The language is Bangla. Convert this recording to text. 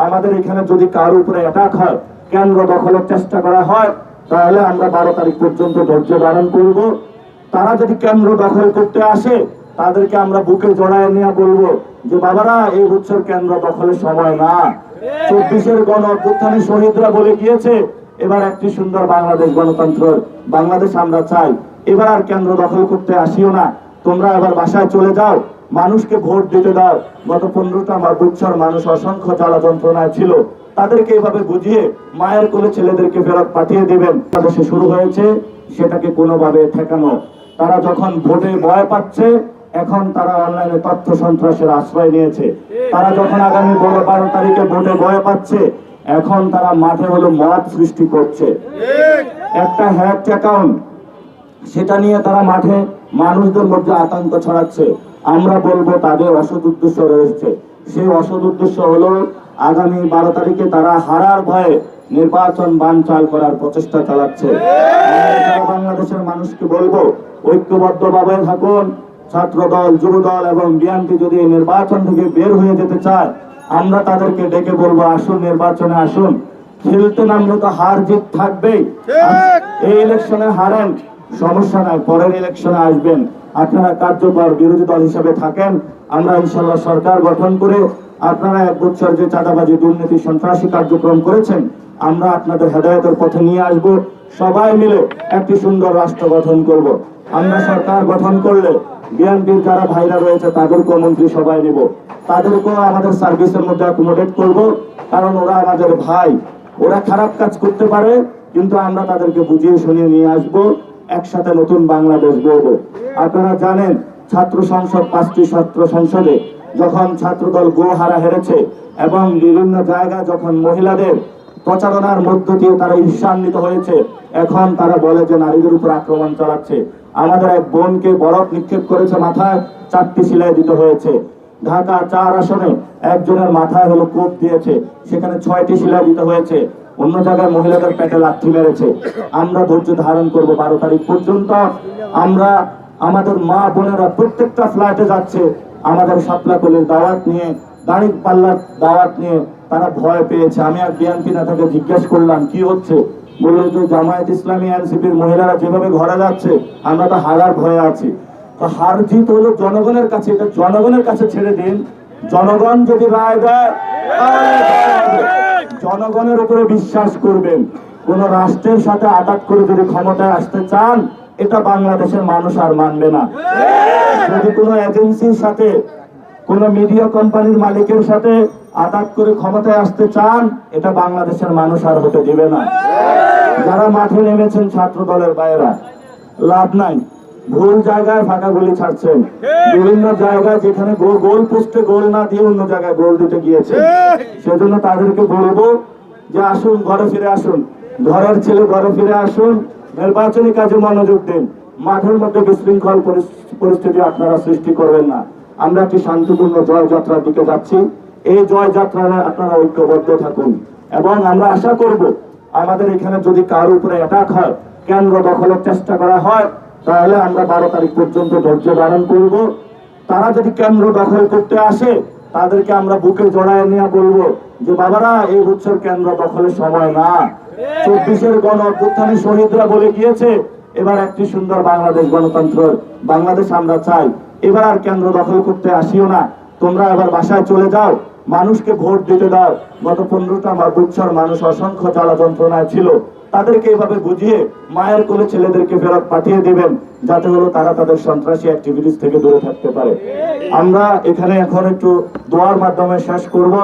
আমাদের এখানে যদি কার উপরে অ্যাটাক হয়, কেন্দ্র দখলের চেষ্টা করা হয়, তাহলে আমরা 12 তারিখ পর্যন্ত ধৈর্য ধারণ করব। তারা যদি কেন্দ্র দখল করতে আসে, তাদেরকে আমরা বুকে জড়ায় নিয়ে বলবো যে বাবারা, এই বছর কেন্দ্র দখলের সময় না। 24-এর গণ অভ্যুত্থানে শহীদরা বলে গিয়েছে, এবার একটি সুন্দর বাংলাদেশ, গণতন্ত্র বাংলাদেশ আমরা চাই। এবার আর কেন্দ্র দখল করতে আসিও না, তোমরা এবার বাসায় চলে যাও, মানুষকে ভোট দিতে দাও। গত 15টা বছর মানুষ অসংখ্য জ্বালা যন্ত্রণায় ছিল, তাদেরকে এইভাবে বুঝিয়ে মায়ের কোলে ছেলেদেরকে ফেরত পাঠিয়ে দিবেন। বাংলাদেশে শুরু হয়েছে সেটাকে কোনোভাবে ঠেকানো। তারা যখন ভোটে ভয় পাচ্ছে, এখন তারা অনলাইনে তথ্য সন্ত্রাসের আশ্রয় নিয়েছে। তারা যখন আগামী 12 তারিখে ভোটে ভয় পাচ্ছে, এখন তারা মাঠে হলো মত সৃষ্টি করছে। একটা হ্যাক অ্যাকাউন্ট, সেটা নিয়ে তারা মাঠে মানুষদের মধ্যে আতঙ্ক ছড়াচ্ছে। আমরা বলবো তাদের অসৎ উদ্দেশ্য রয়েছে। সেই অসৎ উদ্দেশ্য হলো আগামী 12 তারিখে তারা হারার ভয়ে নির্বাচন বানচাল করার প্রচেষ্টা চালাচ্ছে। বাংলাদেশের মানুষকে বলবো, ঐক্যবদ্ধভাবে থাকুন। ছাত্র দল, যুব দল এবং বিএনপি যদি এই নির্বাচন থেকে বের হয়ে যেতে চায়, আমরা তাদেরকে ডেকে বলবো, আসুন নির্বাচনে আসুন। খেলতে নামলে তো হার জিত থাকবেই। এই ইলেকশনে হারেন, সমস্যা নাই, পরের ইলেকশনে আসবেন। আপনারা কার্যকর বিরোধী দল হিসেবে থাকেন। আমরা ইনশাল্লাহ সরকার গঠন করে আপনারা 1 বছর যে চাঁদাবাজি, দুর্নীতি, সন্ত্রাসী কার্যক্রম করেছেন, আমরা আপনাদের হেদায়েতের পথে নিয়ে আসব। সবাই মিলে একটি সুন্দর রাষ্ট্র গঠন করব। আমরা সরকার গঠন করলে বিএনপির যারা ভাইরা রয়েছে তাদেরকেও মন্ত্রী সবাই নেব, তাদেরকেও আমাদের সার্ভিসের মধ্যে অ্যাকোমোডেট করব। কারণ ওরা আমাদের ভাই, ওরা খারাপ কাজ করতে পারে, কিন্তু আমরা তাদেরকে বুঝিয়ে শুনিয়ে নিয়ে আসবো। একসাথে নতুন বাংলাদেশ গড়ব। আপনারা জানেন, ছাত্র সংসদ, 5টি ছাত্র সংসদে যখন ছাত্রদল গোহারা হেরেছে এবং বিভিন্ন জায়গায় যখন মহিলাদের প্রচারণার মধ্য দিয়ে তারা ঈর্ষান্বিত হয়েছে, এখন তারা বলে যে নারীদের উপর আক্রমণ চালাচ্ছে। আমাদের এক বোনকে বরফ নিক্ষেপ করেছে, মাথায় 4টি সেলাই দিতে হয়েছে। ঢাকা 4 আসনে একজনের মাথায় হলো কোপ দিয়েছে, সেখানে 6টি সেলাই দিতে হয়েছে। অন্য জায়গায় মহিলাদের পেটে লাথি মেরেছে। আমরা ধৈর্য ধারণ করব 12 তারিখ পর্যন্ত। আমরা আমাদের মা বোনেরা প্রত্যেকটা ফ্ল্যাটে যাচ্ছে, আমাদের শাপলাকলির দাওয়াত নিয়ে, দাড়ি পাল্লার দাওয়াত নিয়ে তারা ভয় পেয়েছে। আমি আর বিএনপি নেতাকে জিজ্ঞেস করলাম কি হচ্ছে, বললো যে জামায়াত ইসলামী, এনসিপির মহিলারা যেভাবে ঘরে যাচ্ছে, আমরা তো হারার ভয়ে আছি। তো হার জিত হলো জনগণের কাছে, এটা জনগণের কাছে ছেড়ে দিন। জনগণ যদি রায় দেয়, জনগণের উপরে বিশ্বাস করবেন। কোন রাষ্ট্রের সাথে আঘাত করে যদি ক্ষমতায় আসতে চান, এটা বাংলাদেশের মানুষ আর মানবে না। যদি কোনো এজেন্সির সাথে, কোন মিডিয়া কোম্পানির মালিকের সাথে আঘাত করে ক্ষমতায় আসতে চান, এটা বাংলাদেশের মানুষ আর হতে দিবে না। যারা মাঠে নেমেছেন ছাত্র দলের বাইরা, লাভ নাই, ভুল জায়গায় ফাঁকা গুলি ছাড়ছেন। বিভিন্ন জায়গায় যেখানে গোল পোস্টে গোল না দিয়ে অন্য জায়গায় গোল দিতে গিয়েছে। সেজন্য তাদেরকে বলবো যে আসুন, ঘরে ফিরে আসুন, ঘরের ছেলে ঘরে ফিরে আসুন, নির্বাচনী কাজে মনোযোগ দিন। মাঠের মধ্যে বিশৃঙ্খল পরিস্থিতি আপনারা সৃষ্টি করবেন না। আমরা একটি শান্তিপূর্ণ জয় যাত্রার দিকে যাচ্ছি। এই জয় যাত্রায় আপনারা ঐক্যবদ্ধ থাকুন এবং আমরা আশা করব আমাদের এখানে যদি কার উপরে অ্যাটাক হয়, কেন্দ্র দখলের চেষ্টা করা হয়, তাহলে আমরা 12 তারিখ পর্যন্ত ধৈর্য ধারণ করব। তারা যদি কেন্দ্র দখল করতে আসে, তাদেরকে আমরা বুকে জড়ায় নিয়ে বলবো যে বাবারা, এই বছর কেন্দ্র দখলের সময় না। 24-এর গণ অভ্যুত্থানে শহীদরা বলে গিয়েছে, এবার একটি সুন্দর বাংলাদেশ, গণতন্ত্র বাংলাদেশ আমরা চাই। এবার আর কেন্দ্র দখল করতে আসিও না, তোমরা এবার বাসায় চলে যাও, মানুষকে ভোট দিতে দাও। গত 15টা বছর মানুষ অসংখ্য জ্বালা যন্ত্রণায় ছিল, তাদেরকে এইভাবে বুঝিয়ে মায়ের কোলে ছেলেদেরকে ফেরত পাঠিয়ে দিবেন, যাতে হলো তারা তাদের সন্ত্রাসী অ্যাক্টিভিটিস থেকে দূরে থাকতে পারে। আমরা এখানে এখন একটু দোয়ার মাধ্যমে শেষ করব।